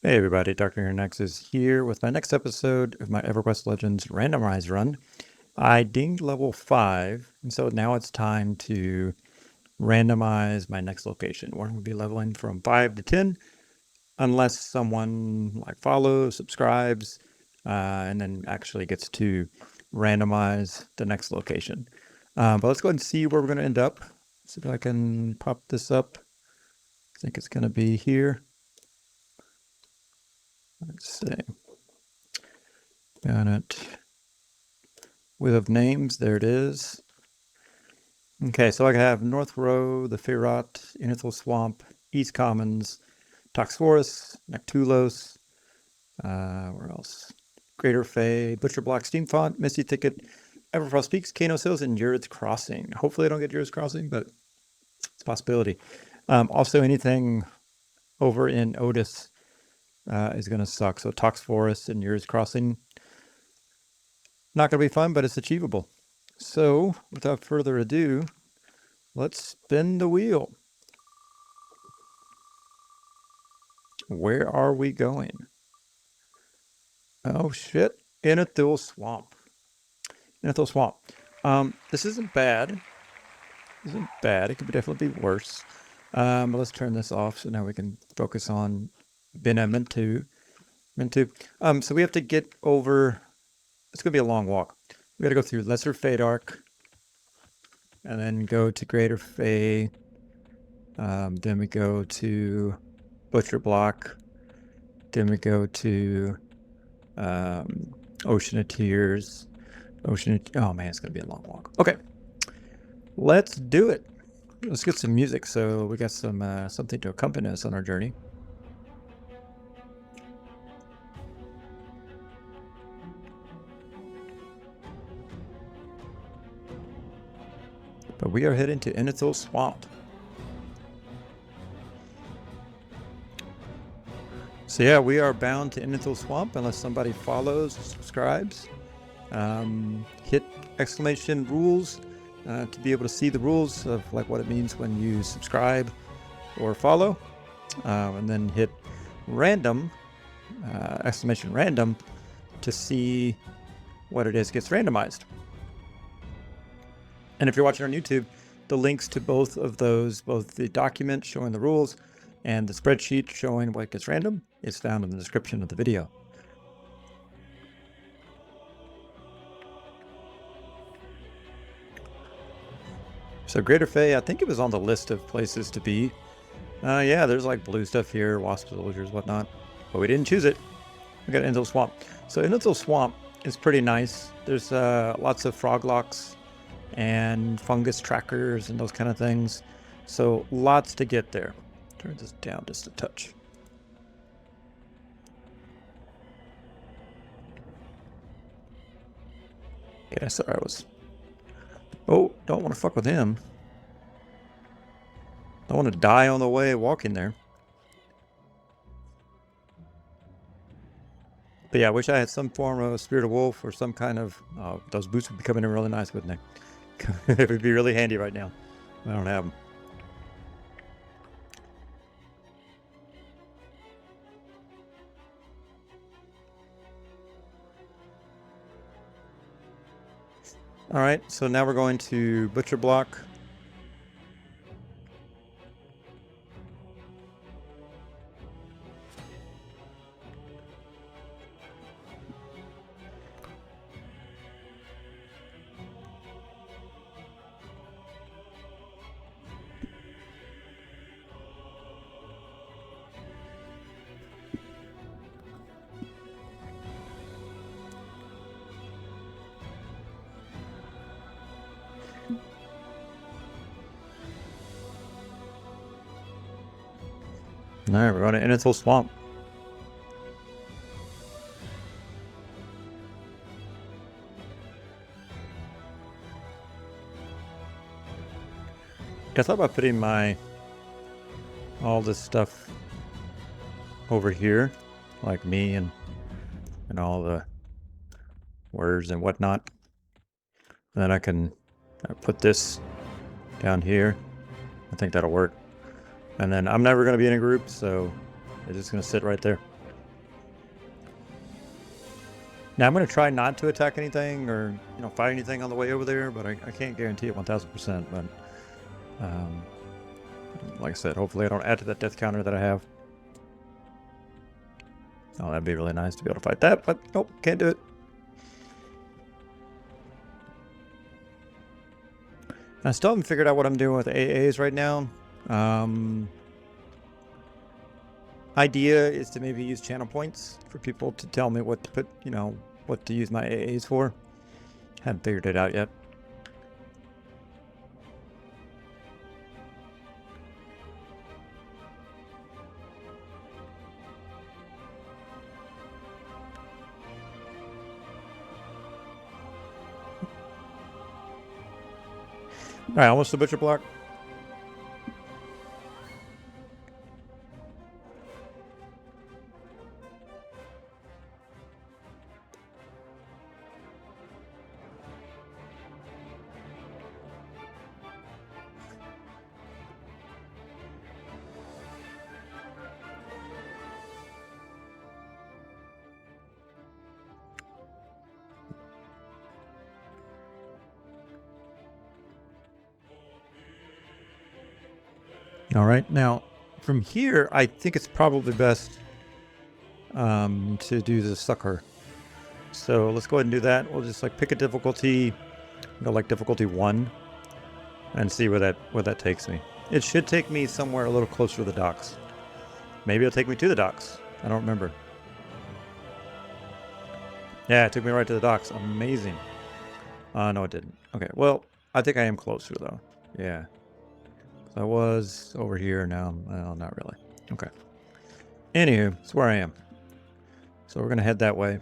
Hey everybody, Dr. Next is here with my next episode of my EverQuest Legends randomized run. I dinged level 5, and so now it's time to randomize my next location. We're going to be leveling from 5 to 10, unless someone follows, subscribes, and then actually gets to randomize the next location. But let's go ahead and see where we're going to end up. See if I can pop this up. I think it's going to be here. Let's see. Got it. Wheel of names, there it is. Okay, so I have North Row, the Fearot, Inithal Swamp, East Commons, Tox Forest, Nectulos, where else? Greater Fay, Butcher Block, Steamfont, Misty Thicket, Everfrost Peaks, Kano Hills, and Yurid's Crossing. Hopefully I don't get Yurid's Crossing, but it's a possibility. Also, anything over in Otis is going to suck. So Tox Forest and Yurid's Crossing, not going to be fun, but it's achievable. So, without further ado, let's spin the wheel. Where are we going? Oh shit, Inithal Swamp. Inithal Swamp. This isn't bad. It could definitely be worse. But let's turn this off so now we can focus on Mintu. So we have to get over. It's gonna be a long walk. We gotta go through Lesser Feydark, and then go to Greater Fey. Then we go to Butcher Block. Then we go to Ocean of Tears. Oh man, it's gonna be a long walk. Okay, let's do it. Let's get some music so we got some something to accompany us on our journey. But we are heading to Inithal Swamp. So yeah, we are bound to Inithal Swamp unless somebody follows, subscribes. Hit exclamation rules to be able to see the rules of what it means when you subscribe or follow. And then hit random, exclamation random, to see what it is gets randomized. And if you're watching on YouTube, the links to both of those, both the document showing the rules and the spreadsheet showing what gets random, is found in the description of the video. So Greater Fey, I think it was on the list of places to be. Yeah, there's blue stuff here, wasp soldiers, whatnot, but we didn't choose it. We got Inithal Swamp. So Inithal Swamp is pretty nice. There's lots of frog locks and fungus trackers and those kind of things. So lots to get there. Turn this down just a touch. Yeah, sorry, I was... Oh, don't want to fuck with him. Don't want to die on the way walking there. But yeah, I wish I had some form of Spirit of Wolf or some kind of... those boots would be coming in really nice, wouldn't they? It would be really handy right now. I don't have them. Alright, so now we're going to Butcher Block. Alright, we're going to Inithal Swamp. I thought about putting all this stuff over here, like me and all the words and whatnot. And then I can put this down here. I think that'll work. And then I'm never going to be in a group, so it's just going to sit right there. Now I'm going to try not to attack anything or fight anything on the way over there, but I can't guarantee it 1000%. But like I said, hopefully I don't add to that death counter that I have. Oh, that'd be really nice to be able to fight that, but nope, can't do it. I still haven't figured out what I'm doing with AAs right now. Idea is to maybe use channel points for people to tell me what to put, what to use my AAs for. Haven't figured it out yet. All right, almost the butcher block. All right, now from here, I think it's probably best to do the sucker. So let's go ahead and do that. We'll just pick a difficulty, go difficulty 1, and see where that takes me. It should take me somewhere a little closer to the docks. Maybe it'll take me to the docks. I don't remember. Yeah, it took me right to the docks. Amazing. No, it didn't. Okay, well, I think I am closer though. Yeah. I was over here now. Well, not really. Okay. Anywho, that's where I am. So we're going to head that way.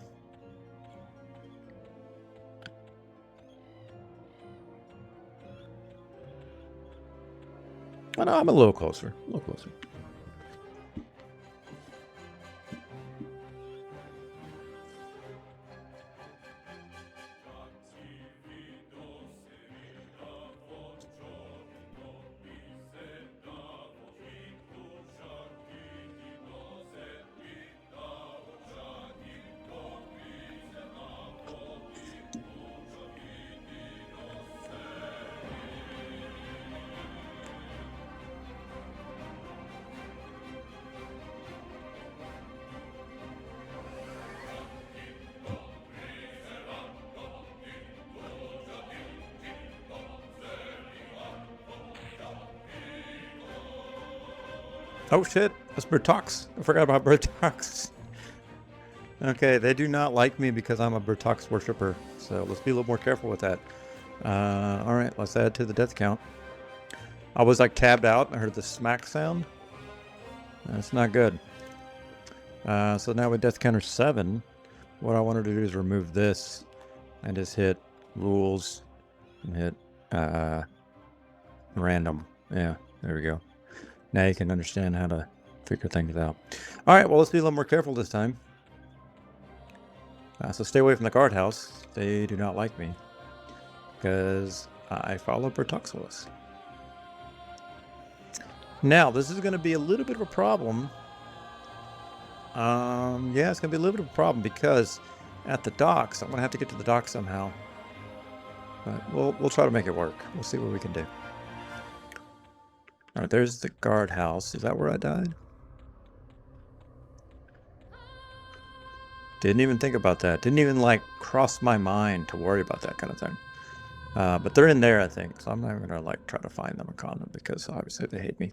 Oh, no, I'm a little closer. A little closer. Oh shit, that's Bertox. I forgot about Bertox. Okay, they do not like me because I'm a Bertox worshiper, so let's be a little more careful with that. Alright, let's add to the death count. I was tabbed out, I heard the smack sound. That's not good. So now with death counter 7, what I wanted to do is remove this and just hit rules and hit random. Yeah, there we go. Now you can understand how to figure things out. All right, well, let's be a little more careful this time. So stay away from the guardhouse. They do not like me because I follow Bertoxilus. Now, this is going to be a little bit of a problem. Yeah, it's going to be a little bit of a problem because at the docks, I'm going to have to get to the docks somehow. But we'll try to make it work. We'll see what we can do. All right, there's the guardhouse. Is that where I died? Didn't even think about that. Didn't even cross my mind to worry about that kind of thing. But they're in there, I think. So I'm not even gonna try to find them or con them because obviously they hate me.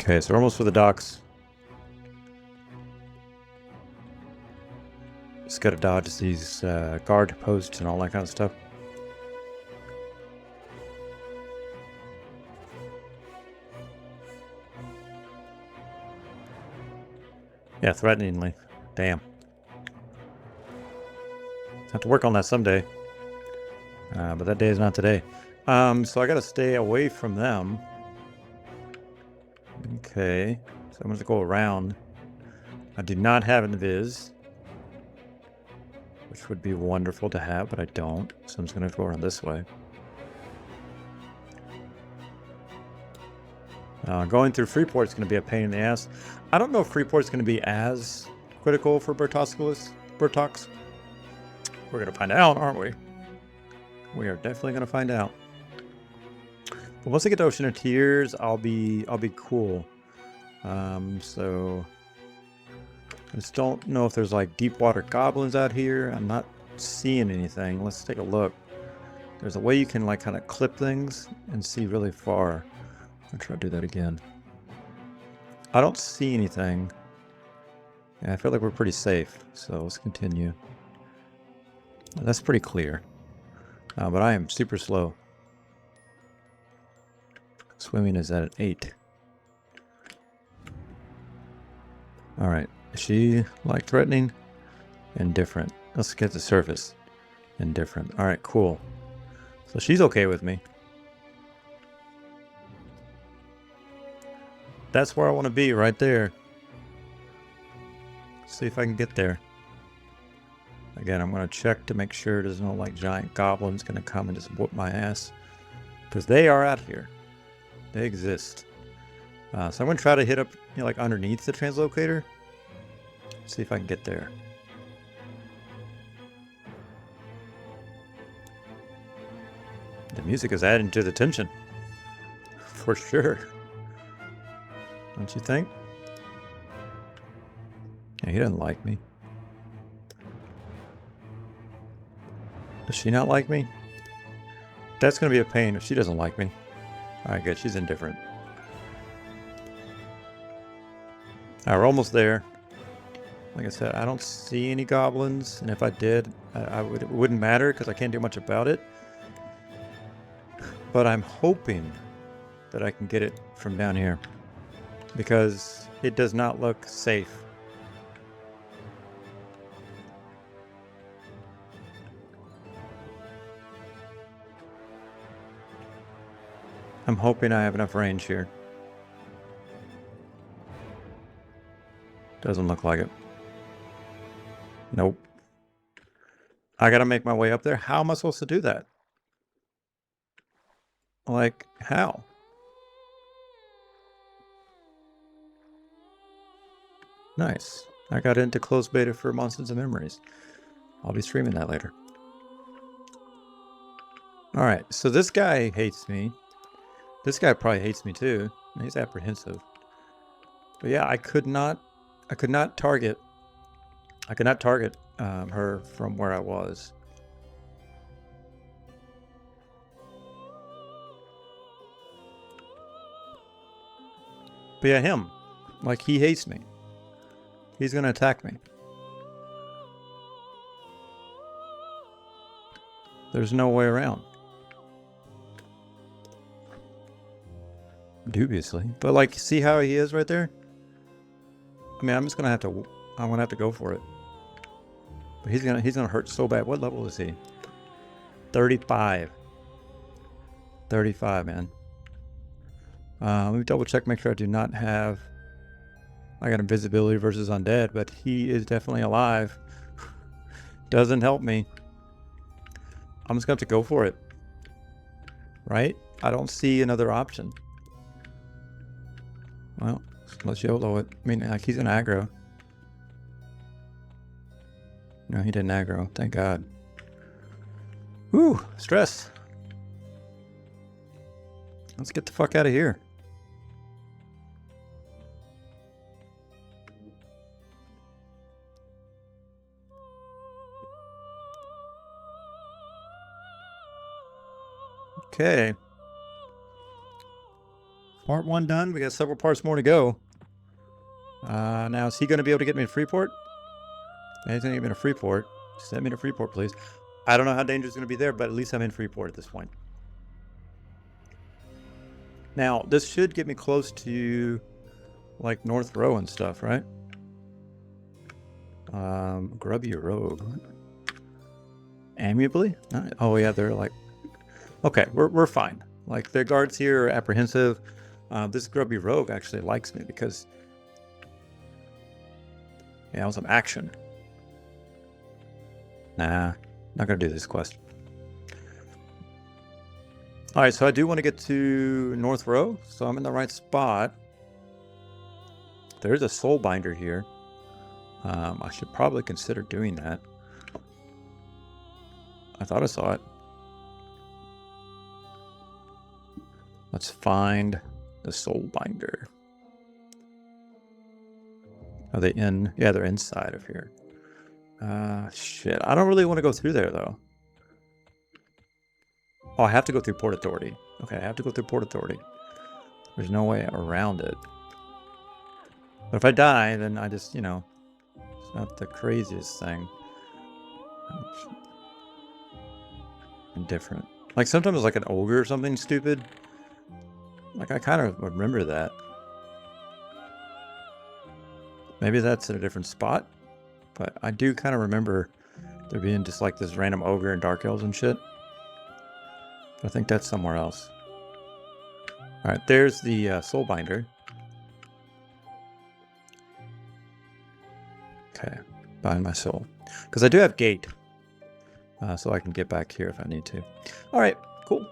Okay, so we're almost for the docks. Just gotta dodge these guard posts and all that kind of stuff. Yeah, threateningly. Damn. Have to work on that someday. But that day is not today. So I gotta stay away from them. Okay. So I'm gonna go around. I do not have invis, which would be wonderful to have, but I don't. So I'm just gonna go around this way. Going through Freeport is going to be a pain in the ass. I don't know if Freeport is going to be as critical for Bertox. We're going to find out, aren't we? We are definitely going to find out. But once I get to Ocean of Tears, I'll be cool. So I just don't know if there's like deep water goblins out here. I'm not seeing anything. Let's take a look. There's a way you can like kind of clip things and see really far. I'll try to do that again. I don't see anything. Yeah, I feel like we're pretty safe, so let's continue. That's pretty clear. But I am super slow. Swimming is at an 8. Alright, is she like threatening? Indifferent. Let's get the surface. Indifferent. Alright, cool. So she's okay with me. That's where I want to be, right there. See if I can get there. Again, I'm going to check to make sure there's no like giant goblins going to come and just whoop my ass. Because they are out here. They exist. So I'm going to try to hit up, like underneath the translocator. See if I can get there. The music is adding to the tension. For sure. Don't you think? Yeah, he doesn't like me. Does she not like me? That's going to be a pain if she doesn't like me. Alright, good. She's indifferent. Alright, we're almost there. Like I said, I don't see any goblins. And if I did, it wouldn't matter because I can't do much about it. But I'm hoping that I can get it from down here. Because it does not look safe. I'm hoping I have enough range here. Doesn't look like it. Nope. I gotta make my way up there. How am I supposed to do that? Like, how? Nice. I got into closed beta for Monsters and Memories. I'll be streaming that later. Alright, so this guy hates me. This guy probably hates me too. He's apprehensive. But yeah, I could not target her from where I was. But yeah, him. Like, he hates me. He's gonna attack me. There's no way around. Dubiously. But like, see how he is right there? I mean, I'm gonna have to go for it. But he's gonna hurt so bad. What level is he? 35. 35, man. Let me double check, make sure I do not have... I got invisibility versus undead, but he is definitely alive. Doesn't help me. I'm just gonna have to go for it. Right? I don't see another option. Well, let's YOLO it. I mean, like, he's gonna aggro. No, he didn't aggro. Thank God. Whew, stress. Let's get the fuck out of here. Okay. Part 1 done. We got several parts more to go. Now, is he going to be able to get me to Freeport? He's going to get me to Freeport. Send me to Freeport, please. I don't know how dangerous it's going to be there, but at least I'm in Freeport at this point. Now, this should get me close to, like, North Row and stuff, right? Grubby Rogue. Amiably? Oh, yeah, they're like... Okay, we're fine. Like, their guards here are apprehensive. This Grubby Rogue actually likes me because... Yeah, I want some action. Nah, not gonna do this quest. Alright, so I do want to get to North Row, so I'm in the right spot. There's a soul binder here. I should probably consider doing that. I thought I saw it. Let's find the soul binder. Are they in? Yeah, they're inside of here. Shit. I don't really want to go through there, though. Oh, I have to go through Port Authority. Okay, I have to go through Port Authority. There's no way around it. But if I die, then I just, you know, it's not the craziest thing. Indifferent. Like, sometimes like an ogre or something stupid. Like, I kind of remember that. Maybe that's in a different spot. But I do kind of remember there being just like this random ogre and dark elves and shit. But I think that's somewhere else. Alright, there's the soul binder. Okay, bind my soul. Because I do have gate. So I can get back here if I need to. Alright, cool.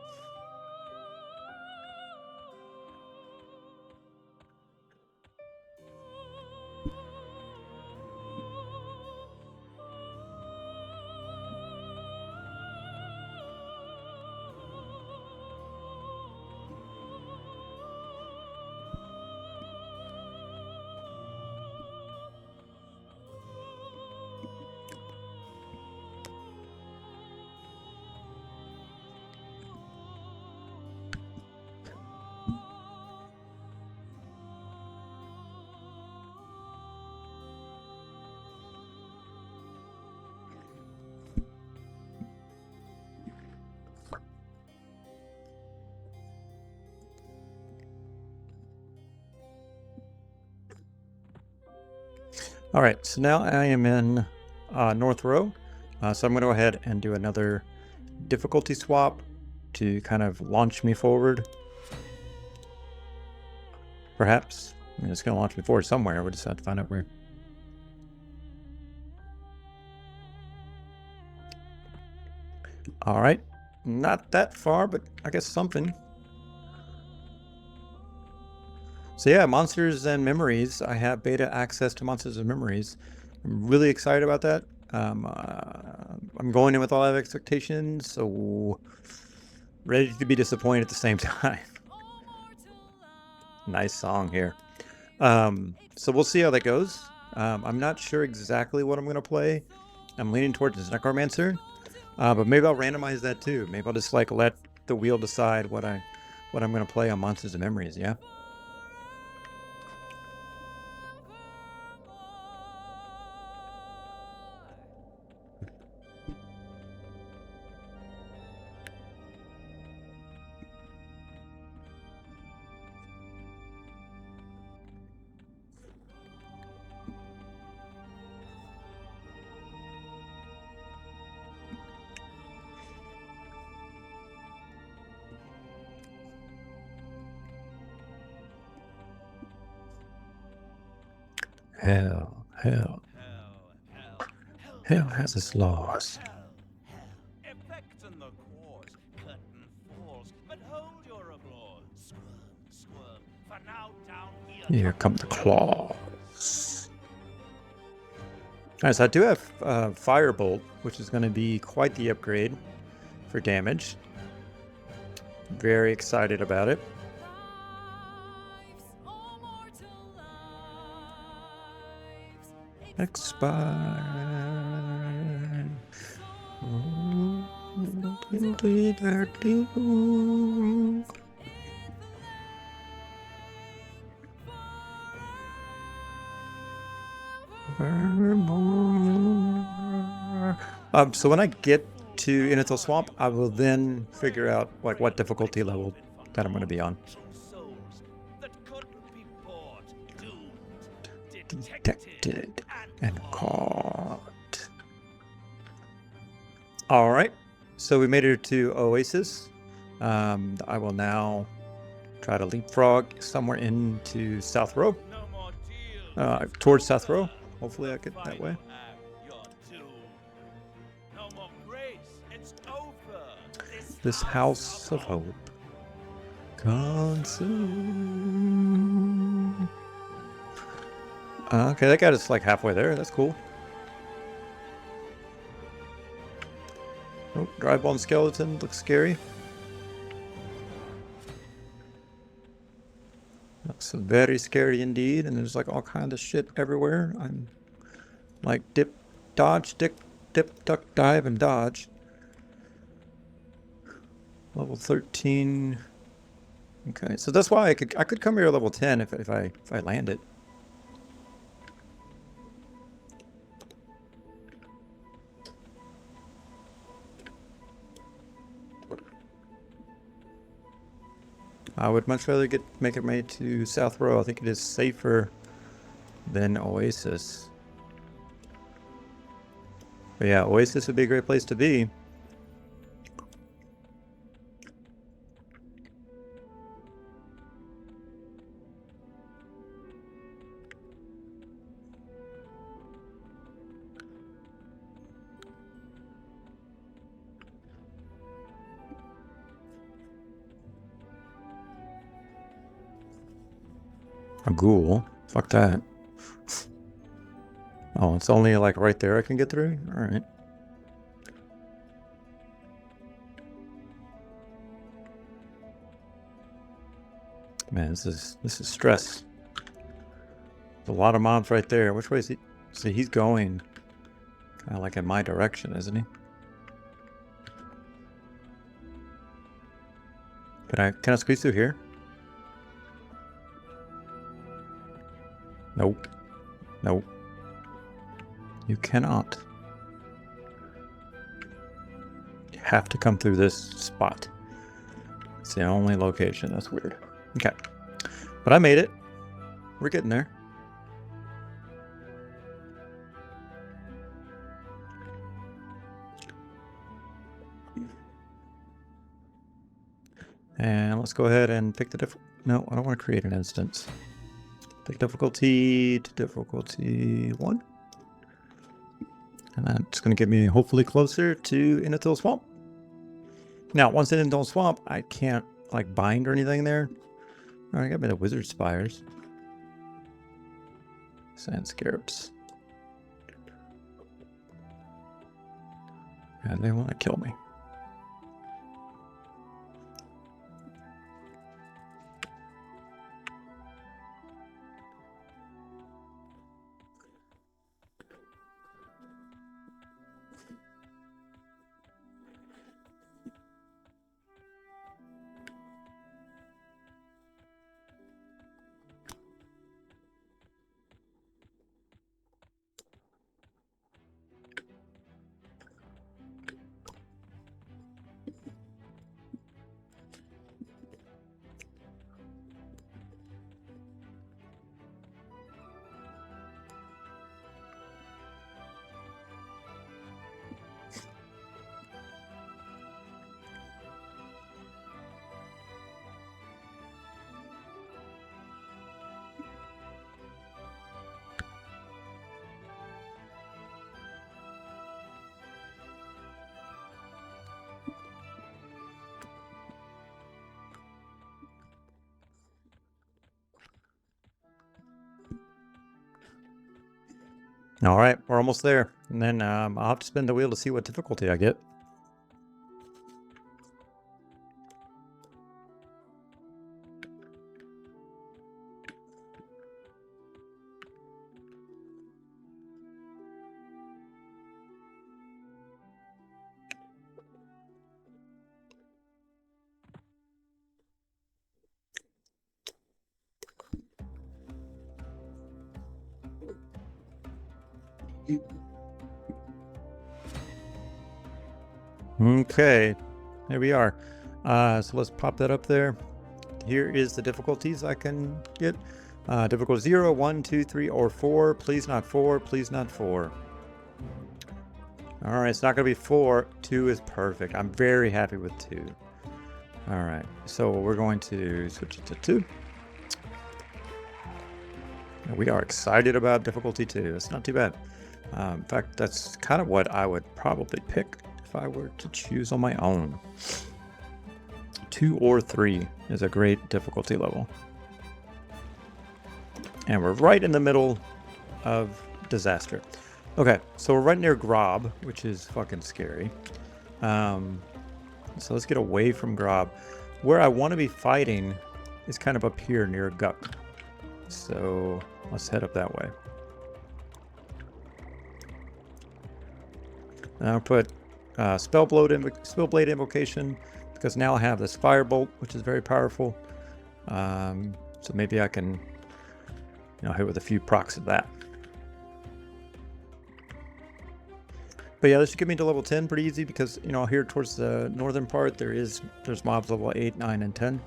Alright, so now I am in North Row. So I'm going to go ahead and do another difficulty swap to kind of launch me forward. Perhaps. I mean, it's going to launch me forward somewhere. We just have to find out where. Alright. Not that far, but I guess something. So yeah, Monsters and Memories. I have beta access to Monsters and Memories. I'm really excited about that. I'm going in with a lot of expectations, so ready to be disappointed at the same time. Nice song here. So we'll see how that goes. I'm not sure exactly what I'm going to play. I'm leaning towards this Necromancer, but maybe I'll randomize that too. Maybe I'll just like let the wheel decide what I'm going to play on Monsters and Memories. Yeah. Hell has its laws. Here come the claws. Alright, so I do have Firebolt, which is going to be quite the upgrade for damage. Very excited about it. Expired. So when I get to Innital Swamp, I will then figure out like what difficulty level that I'm going to be on. Detected and caught. All right, so we made it to Oasis. I will now try to leapfrog somewhere into South Row, towards South Row. Hopefully I get that way. This House of Hope. Consume. Okay, that got us like halfway there. That's cool. Oh, dry bone skeleton looks scary. Looks very scary indeed, and there's like all kind of shit everywhere. I'm like dip, dodge, dip, duck, dive, and dodge. Level 13. Okay, so that's why I could come here level 10 if I land it. I would much rather make it made to South Row. I think it is safer than Oasis. But yeah, Oasis would be a great place to be. A ghoul? Fuck that. Oh, it's only like right there I can get through? Alright. Man, this is stress. There's a lot of mobs right there. Which way is he? See, he's going kind of like in my direction, isn't he? Can I squeeze through here? Nope. Nope. You cannot. You have to come through this spot. It's the only location. That's weird. Okay. But I made it. We're getting there. And let's go ahead and pick the No, I don't want to create an instance. Pick difficulty to difficulty 1. And that's going to get me hopefully closer to Innital Swamp. Now, once in Innital Swamp, I can't like bind or anything there. All right, got me the Wizard Spires. Sand Scarabs. And they want to kill me. All right, we're almost there. And then I'll have to spin the wheel to see what difficulty I get. Okay, there we are. So let's pop that up there. Here is the difficulties I can get. Difficulty 0, 1, 2, 3, or 4. Please not 4. Please not 4. All right, it's not going to be 4. 2 is perfect. I'm very happy with 2. All right, so we're going to switch it to 2. We are excited about difficulty 2. It's not too bad. In fact, that's kind of what I would probably pick if I were to choose on my own. 2 or 3 is a great difficulty level. And we're right in the middle of disaster. Okay, so we're right near Grob, which is fucking scary. So let's get away from Grob. Where I want to be fighting is kind of up here near Guck. So let's head up that way. Now I'll put Spellblade Invocation, because now I have this Firebolt, which is very powerful. So maybe I can, hit with a few procs of that. But yeah, this should get me to level 10 pretty easy, because here towards the northern part there's mobs level 8, 9, and 10.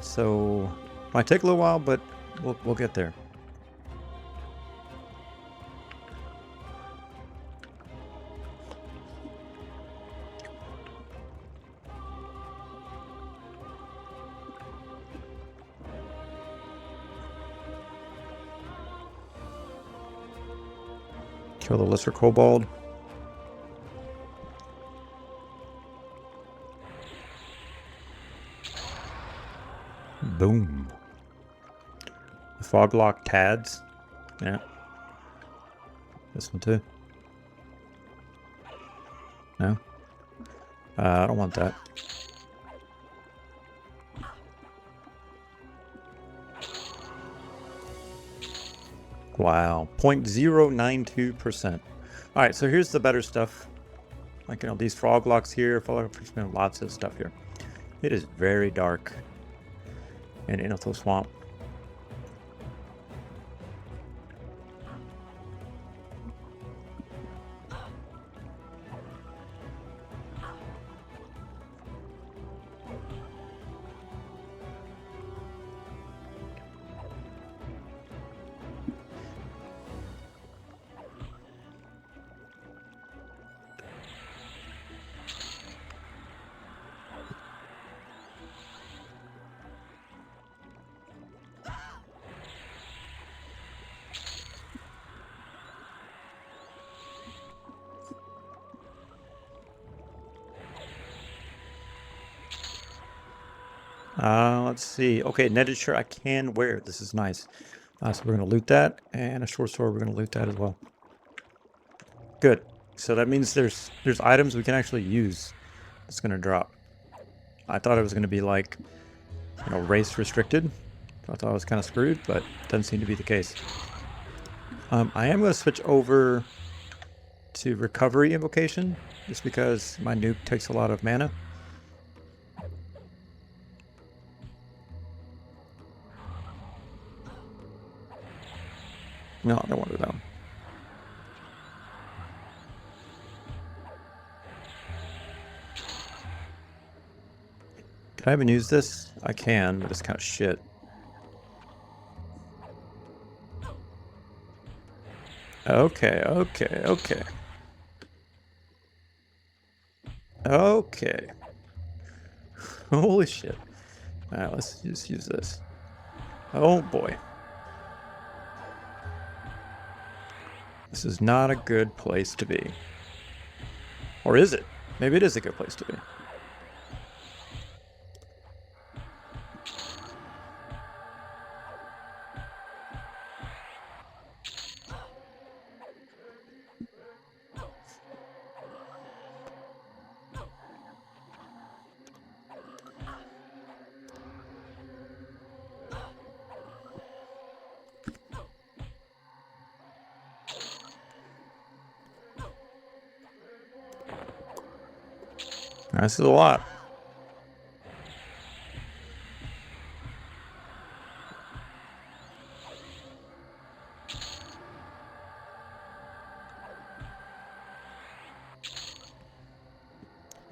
So might take a little while, but we'll get there. Kill the lesser kobold. Boom. The Foglock Tads. Yeah. This one too. No? I don't want that. Wow. 0.092%. Alright, so here's the better stuff. Like, these Foglocks here. There's been lots of stuff here. It is very dark in Inethel Swamp. Let's see. Okay, netted shirt I can wear. This is nice. So we're going to loot that, and a short sword, we're going to loot that as well. Good. So that means there's items we can actually use. It's going to drop. I thought it was going to be like, race restricted. I thought I was kind of screwed, but doesn't seem to be the case. I am going to switch over to recovery invocation, just because my nuke takes a lot of mana. No, I don't want to do that one. Can I even use this? I can, but it's kind of shit. Okay, okay, okay. Okay. Holy shit. Alright, let's just use this. Oh boy. This is not a good place to be. Or is it? Maybe it is a good place to be. This is a lot.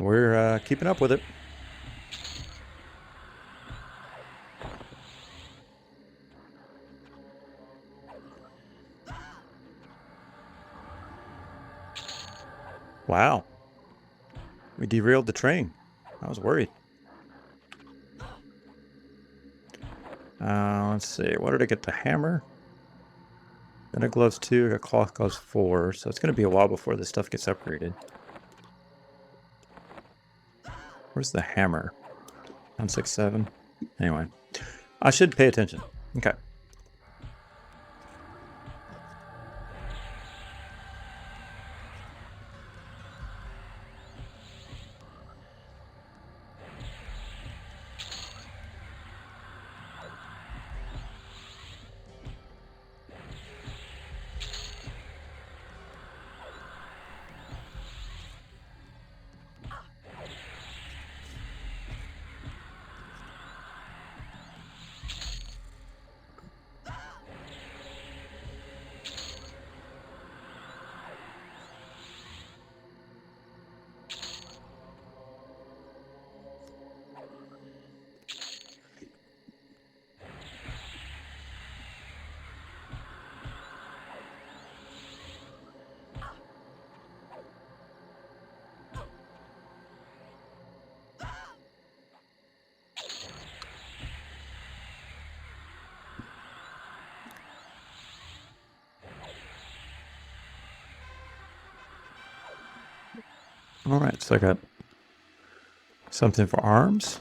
We're keeping up with it. Wow. We derailed the train. I was worried. Let's see. What did I get? The hammer? Then a gloves 2, a cloth gloves 4. So it's going to be a while before this stuff gets upgraded. Where's the hammer? 167. Anyway, I should pay attention. Okay. All right, so I got something for arms.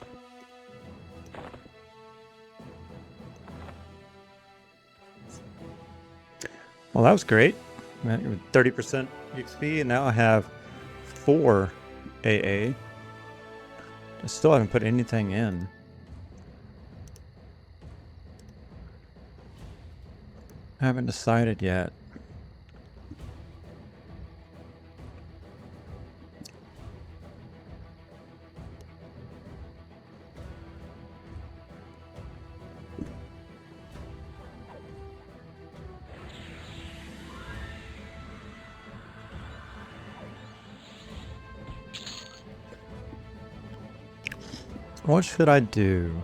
Well, that was great. 30% XP, and now I have 4 AA. I still haven't put anything in. I haven't decided yet. What should I do?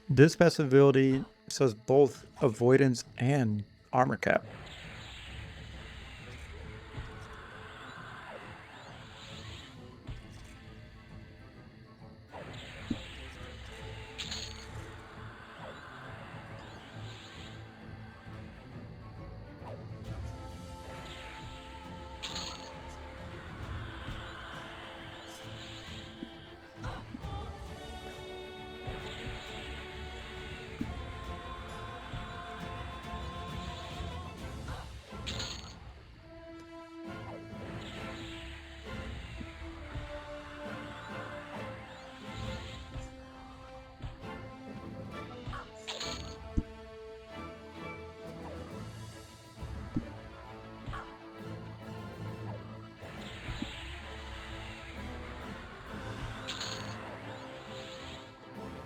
This passive ability says both avoidance and armor cap.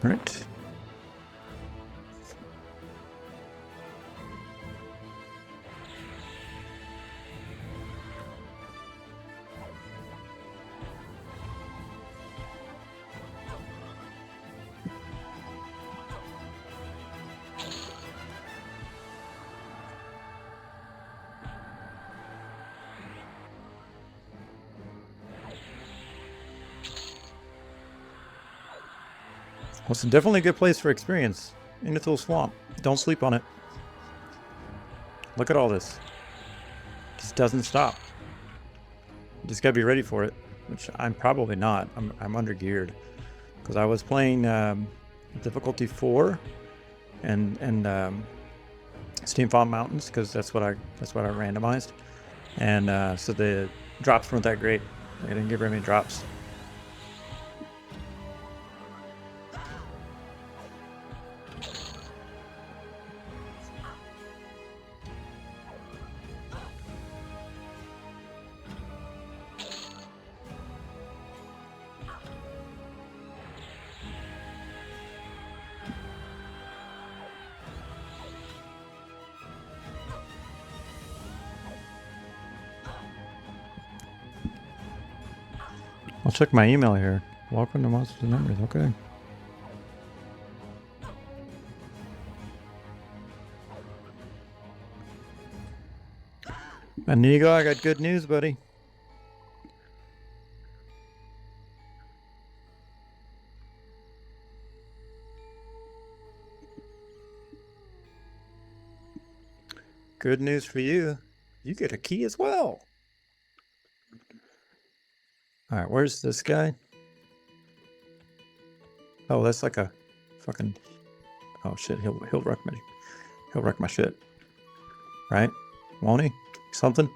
Right. Well, it's definitely a good place for experience. Inithul Swamp. Don't sleep on it. Look at all this. It just doesn't stop. You just gotta be ready for it, which I'm probably not. I'm under geared because I was playing difficulty 4 and Steam Farm Mountains because that's what I randomized, and so the drops weren't that great. I didn't get very many drops. I'll check my email here. Welcome to Monsters and Memories. Okay. Anigo, I got good news, buddy. Good news for you. You get a key as well. All right, where's this guy? Oh, that's like a fucking. Oh shit, he'll wreck me. He'll wreck my shit. Right? Won't he? Something?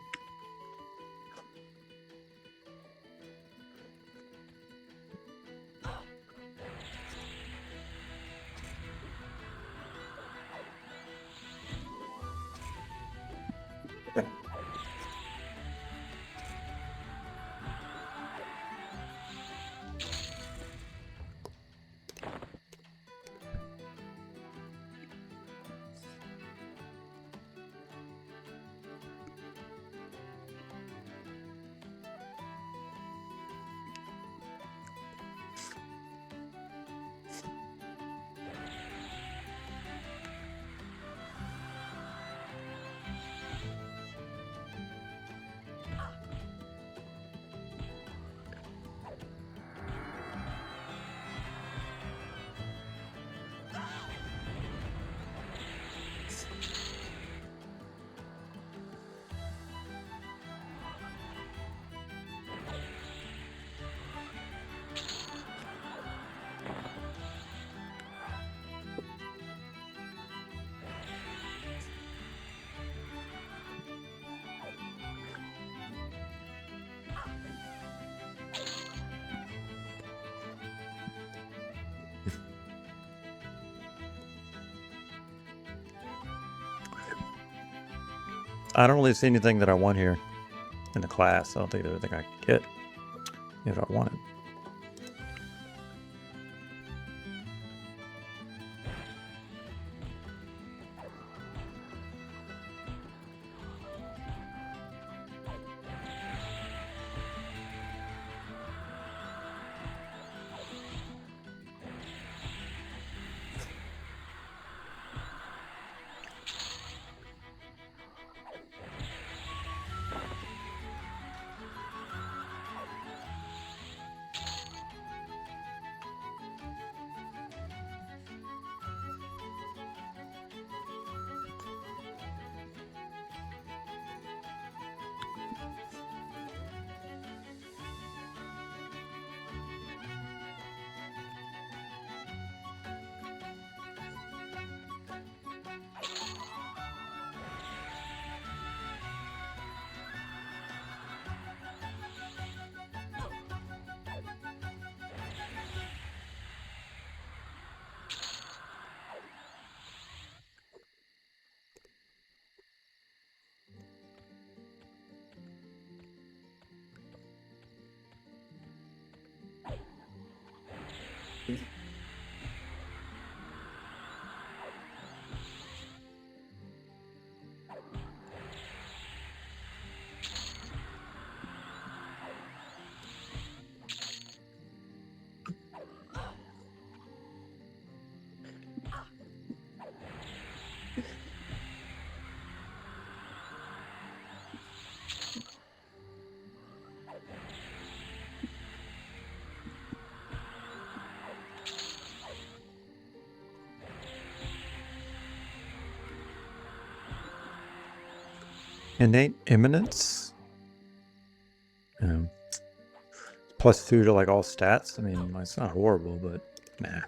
I don't really see anything that I want here in the class. I don't think there's anything I can get if I wanted. Innate imminence? +2 to like all stats? I mean, it's not horrible, but nah.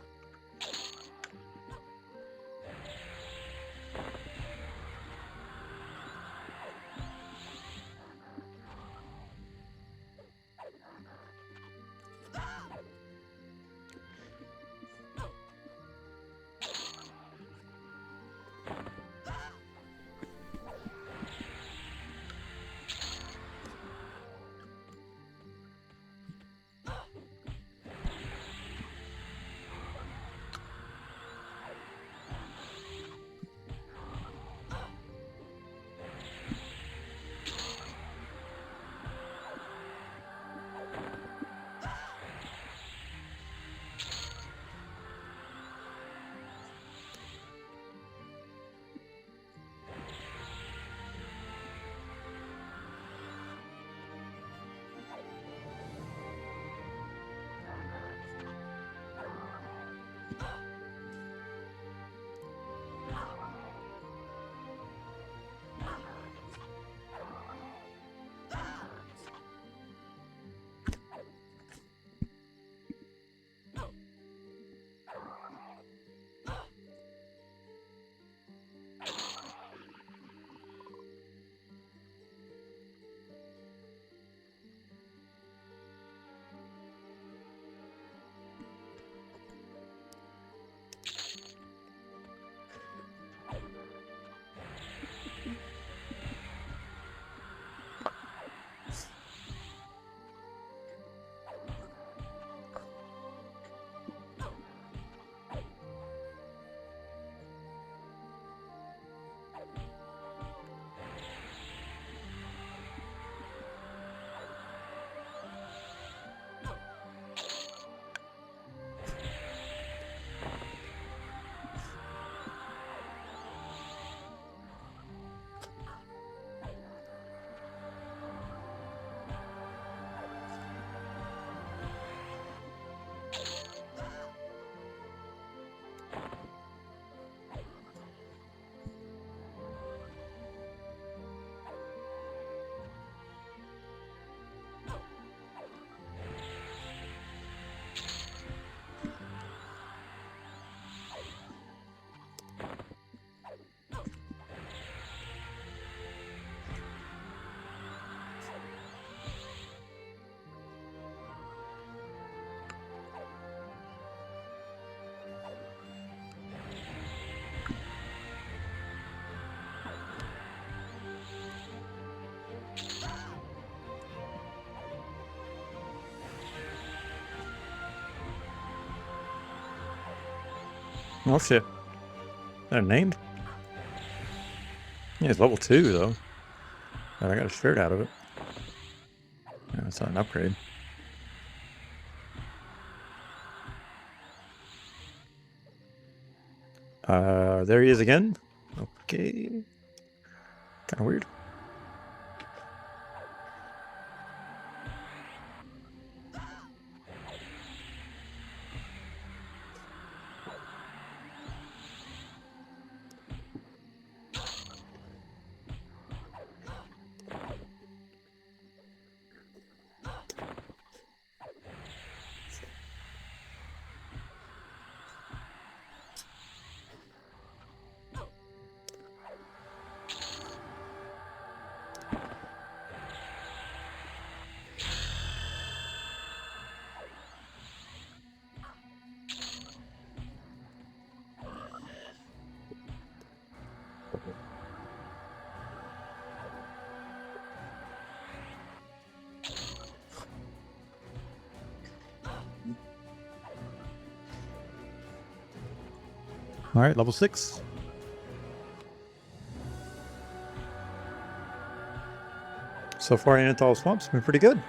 Oh shit. They're named? Yeah, it's level 2 though. And I got a shirt out of it. Yeah, that's not an upgrade. There he is again. Okay. Kind of weird. All right, level 6. So far, Anatol Swamp's been pretty good.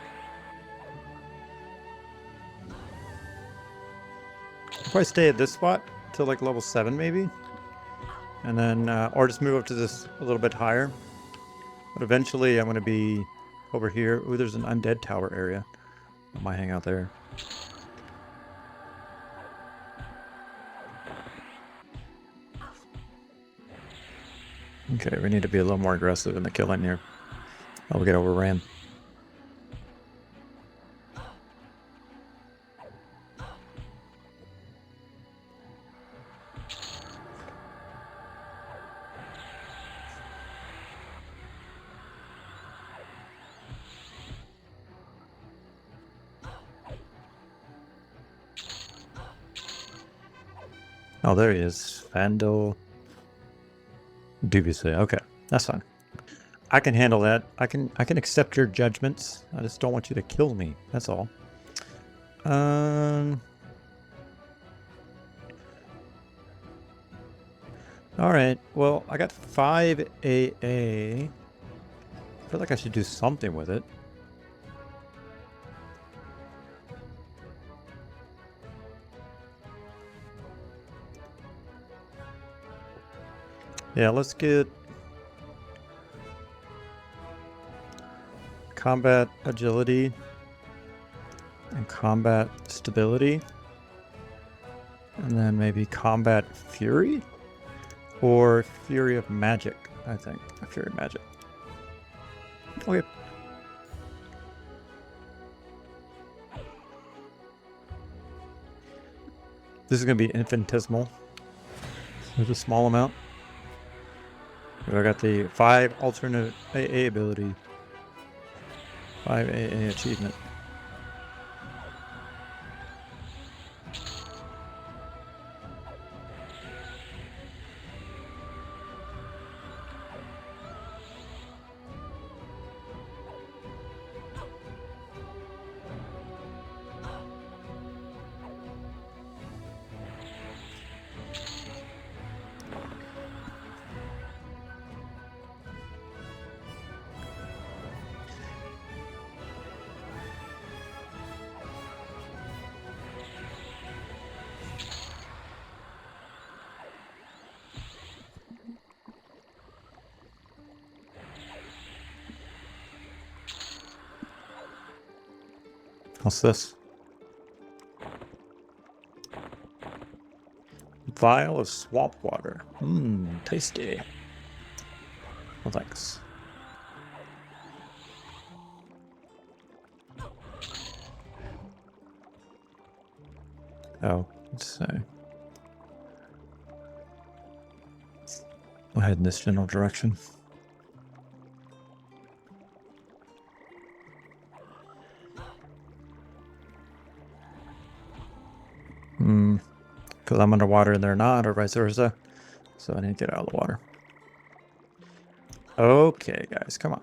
If I stay at this spot till like level 7 maybe, and then or just move up to this a little bit higher. But eventually I'm going to be over here. Ooh, there's an undead tower area. I might hang out there. Okay, we need to be a little more aggressive in the killing here. I'll get overran. Oh, there he is. Vandal. Dubiously. Okay, that's fine. I can handle that. I can accept your judgments. I just don't want you to kill me. That's all. All right. Well, I got 5 AA. I feel like I should do something with it. Yeah, let's get combat agility and combat stability. And then maybe combat fury? Or fury of magic, I think. Fury of magic. Okay. This is going to be infinitesimal. There's a small amount. I got the 5 alternate AA ability. 5 AA achievement. What's this? Vial of swamp water. Mmm, tasty. Well, thanks. Oh, let's see. We'll head in this general direction. Because I'm underwater and they're not, or vice versa. So I need to get out of the water. Okay, guys, come on.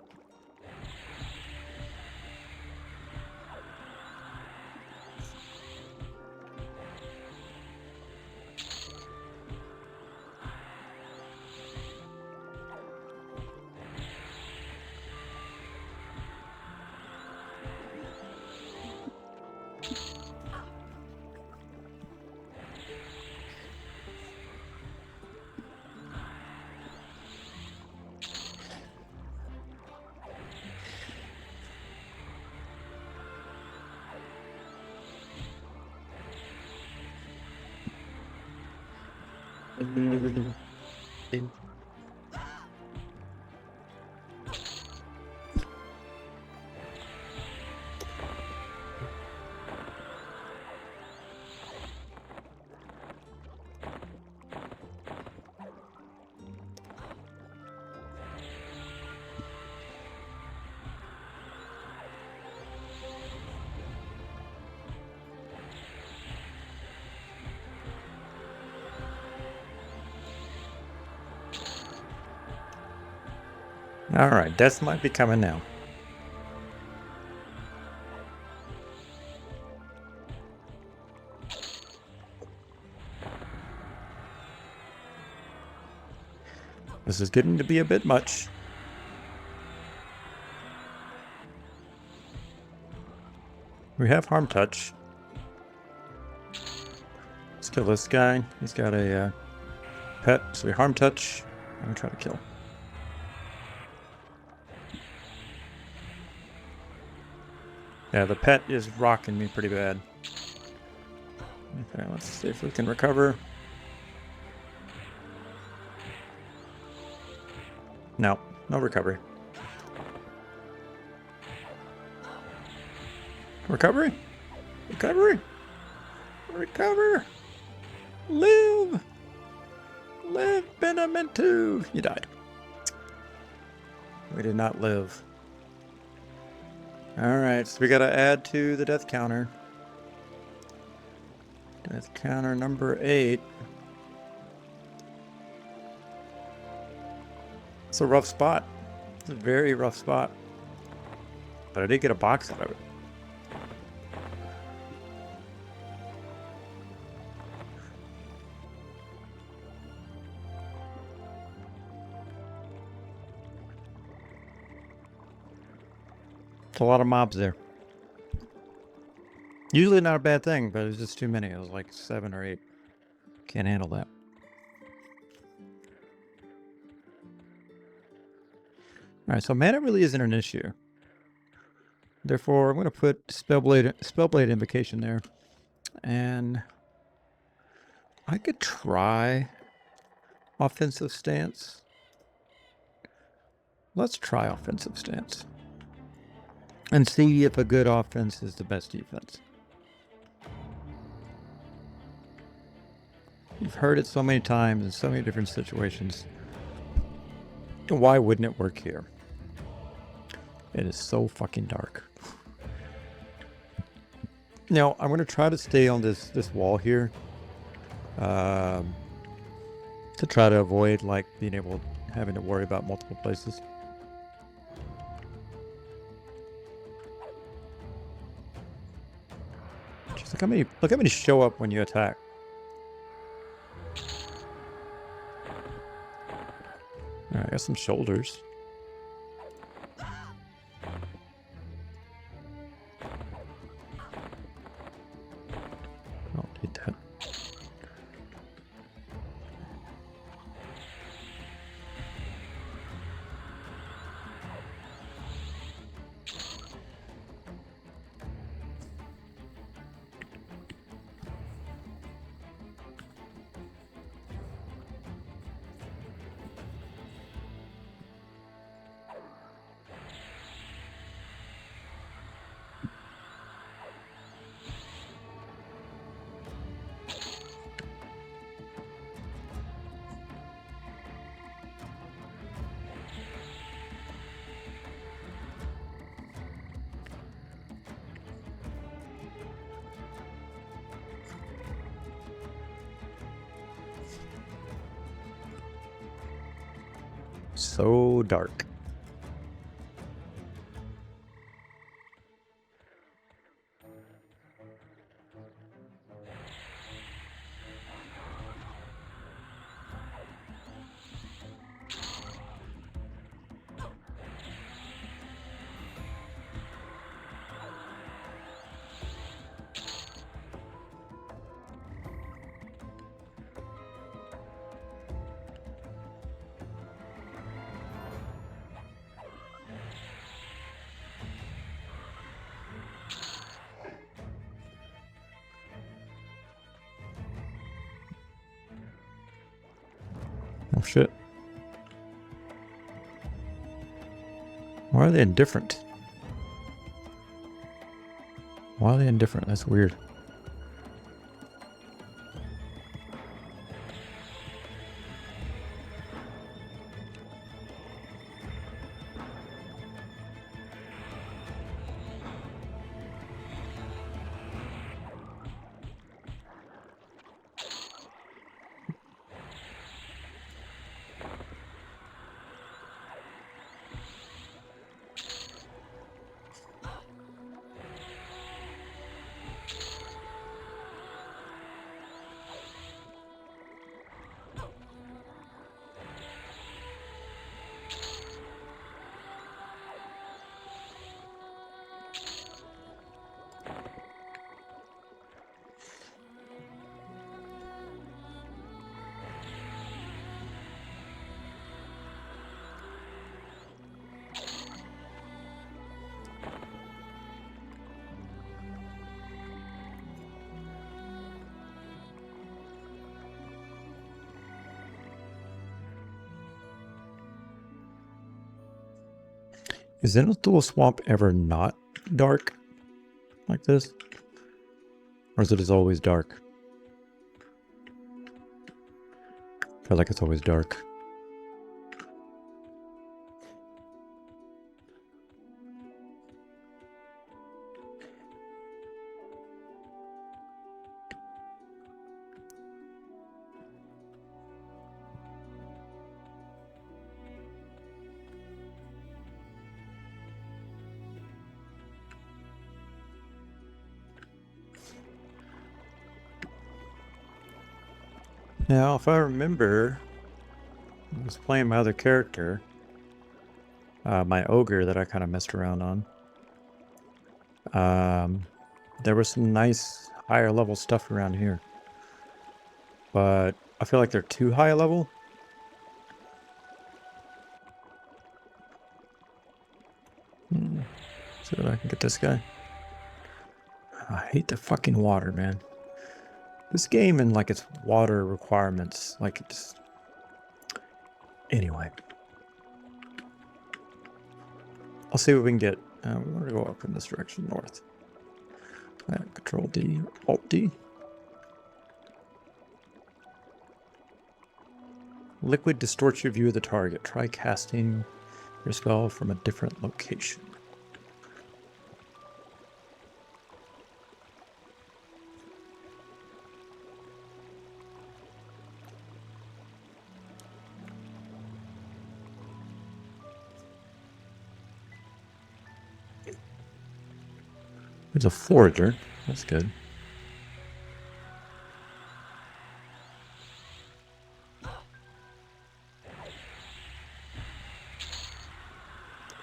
All right, death might be coming now. This is getting to be a bit much. We have harm touch. Let's kill this guy. He's got a pet, so we harm touch. I'm gonna try to kill. Yeah, the pet is rocking me pretty bad. Okay, let's see if we can recover. No, no recovery. Recovery? Recovery? Recover! Live! Live, Benementu! You died. We did not live. Alright, so we gotta add to the death counter. Death counter number 8. It's a rough spot. It's a very rough spot. But I did get a box out of it. It's a lot of mobs there. Usually not a bad thing, but it was just too many. It was like 7 or 8. Can't handle that. Alright, so mana really isn't an issue. Therefore, I'm going to put Spellblade Invocation there. And I could try Offensive Stance. Let's try Offensive Stance. And see if a good offense is the best defense. You've heard it so many times in so many different situations. Why wouldn't it work here? It is so fucking dark. Now, I'm going to try to stay on this wall here. To try to avoid like having to worry about multiple places. Just look how many show up when you attack. Alright, I got some shoulders. Oh, need that. So dark. Oh shit. Why are they indifferent? Why are they indifferent? That's weird. Is Innothul Swamp ever not dark like this? Or is it just always dark? I feel like it's always dark. Now, if I remember, I was playing my other character, my ogre that I kind of messed around on. There was some nice higher level stuff around here, but I feel like they're too high level. See if I can get this guy. I hate the fucking water, man. This game and like its water requirements, like it's... Anyway. I'll see what we can get. We want to go up in this direction, north. Control D, Alt D. Liquid distorts your view of the target. Try casting your spell from a different location. There's a forager. That's good.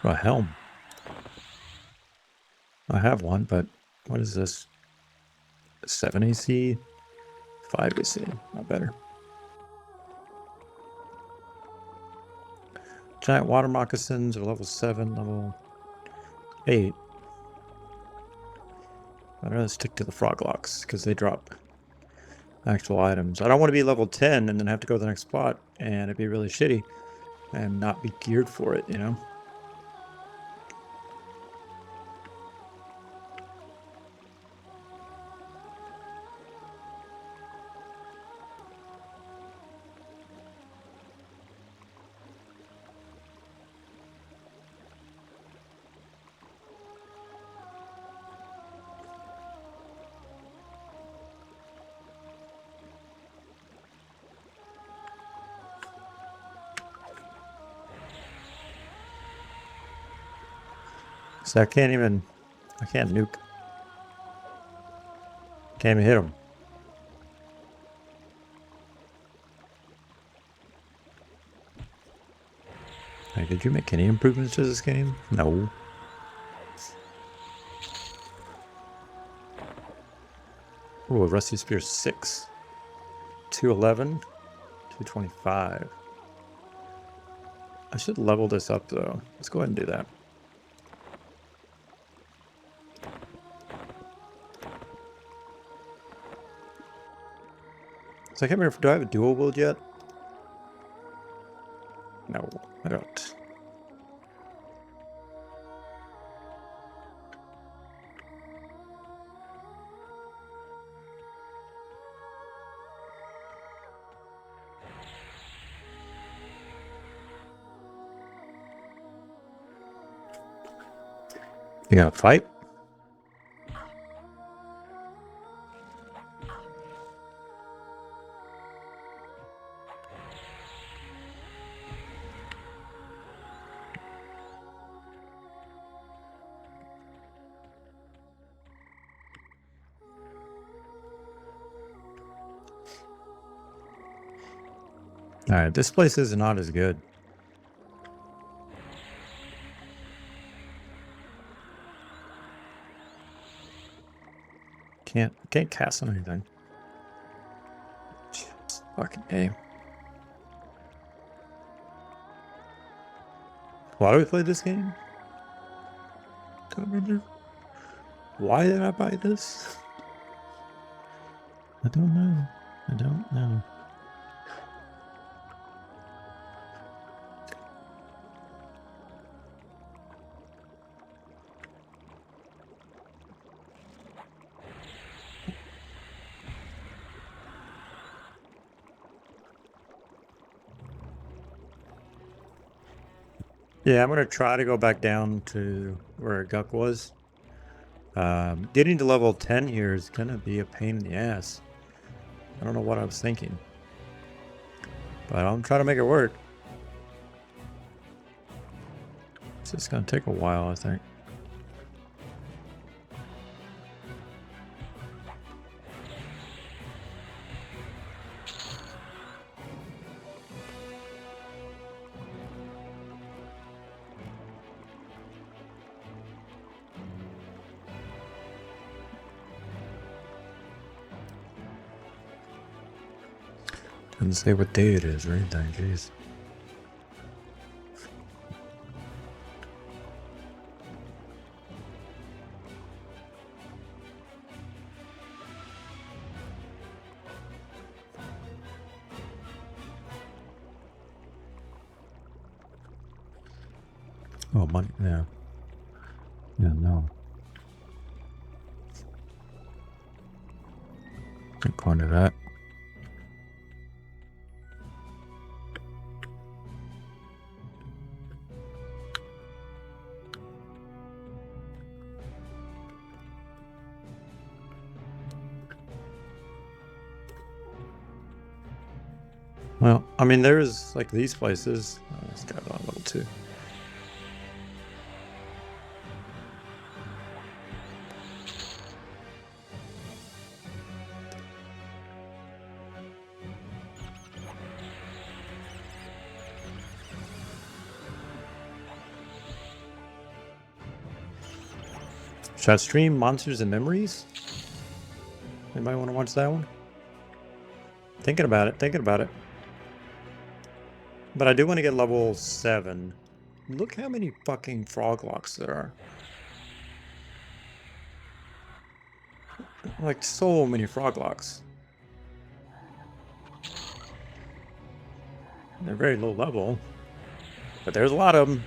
A helm. I have one, but what is this? 7 AC? 5 AC. Not better. Giant water moccasins are level 7, level 8. I'd rather stick to the frog locks because they drop actual items. I don't want to be level 10 and then have to go to the next spot and it'd be really shitty and not be geared for it, you know? So I can't nuke. Can't even hit him. Hey, did you make any improvements to this game? No. Ooh, a Rusty Spear 6. 211. 225. I should level this up though. Let's go ahead and do that. So I can't remember, do I have a dual wield yet? I don't. You gonna fight? Alright, this place is not as good. Can't cast on anything. Jeez, fucking game. Why do we play this game? Don't remember. Why did I buy this? I don't know. I don't know. Yeah, I'm gonna try to go back down to where Guck was. Getting to level 10 here is gonna be a pain in the ass. I don't know what I was thinking, but I'm trying to make it work. It's just gonna take a while, I think. Doesn't say what day it is or anything, jeez. Oh, money, yeah. Yeah, no. Can't go into that. Well, I mean, there's like these places. Oh, this guy's on level 2. Should I stream Monsters and Memories? Anybody want to watch that one? Thinking about it, thinking about it. But I do want to get level 7. Look how many fucking frog locks there are. Like, so many frog locks. They're very low level, but there's a lot of them.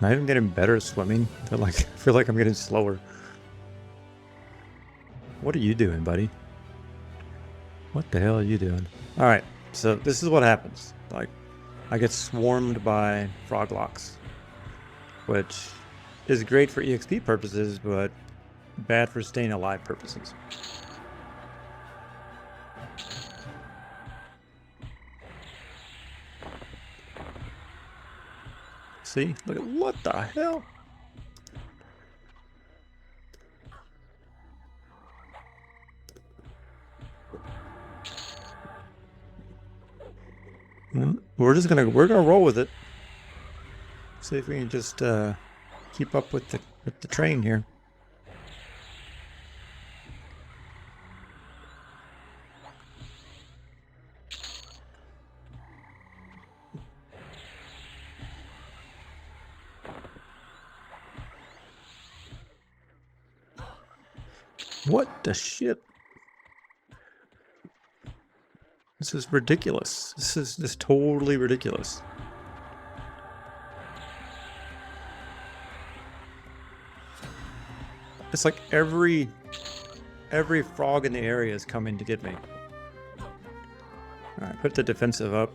Not even getting better at swimming. I feel like I'm getting slower. What are you doing, buddy? What the hell are you doing? All right, so this is what happens. Like, I get swarmed by frog locks, which is great for EXP purposes, but bad for staying alive purposes. See? Look at what the hell? We're gonna roll with it. See if we can just keep up with the with the train here. What the shit? This is ridiculous. This is totally ridiculous. It's like every frog in the area is coming to get me. Alright, put the defensive up.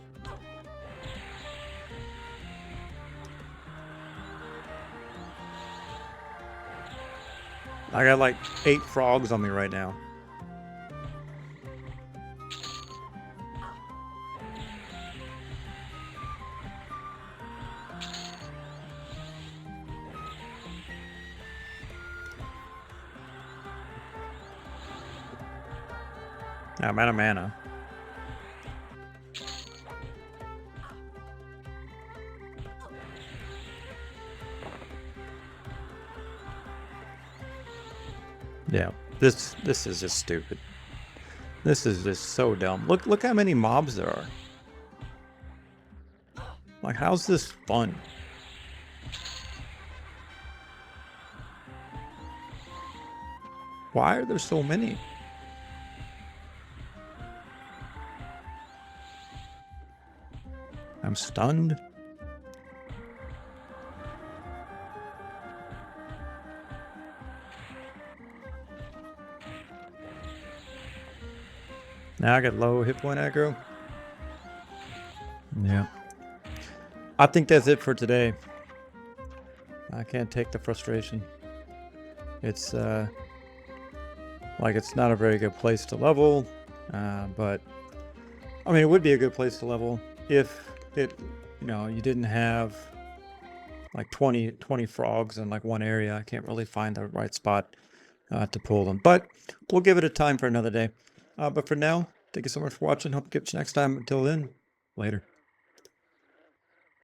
I got like 8 frogs on me right now. I'm out of mana. Yeah, this is just stupid. This is just so dumb. Look how many mobs there are. Like, how's this fun? Why are there so many? I'm stunned. Now I got low hit point aggro. Yeah. I think that's it for today. I can't take the frustration. It's like it's not a very good place to level, but I mean it would be a good place to level if it, you didn't have like 20 frogs in like one area. I can't really find the right spot to pull them, but we'll give it a time for another day. But for now, thank you so much for watching. Hope to catch you next time. Until then, later.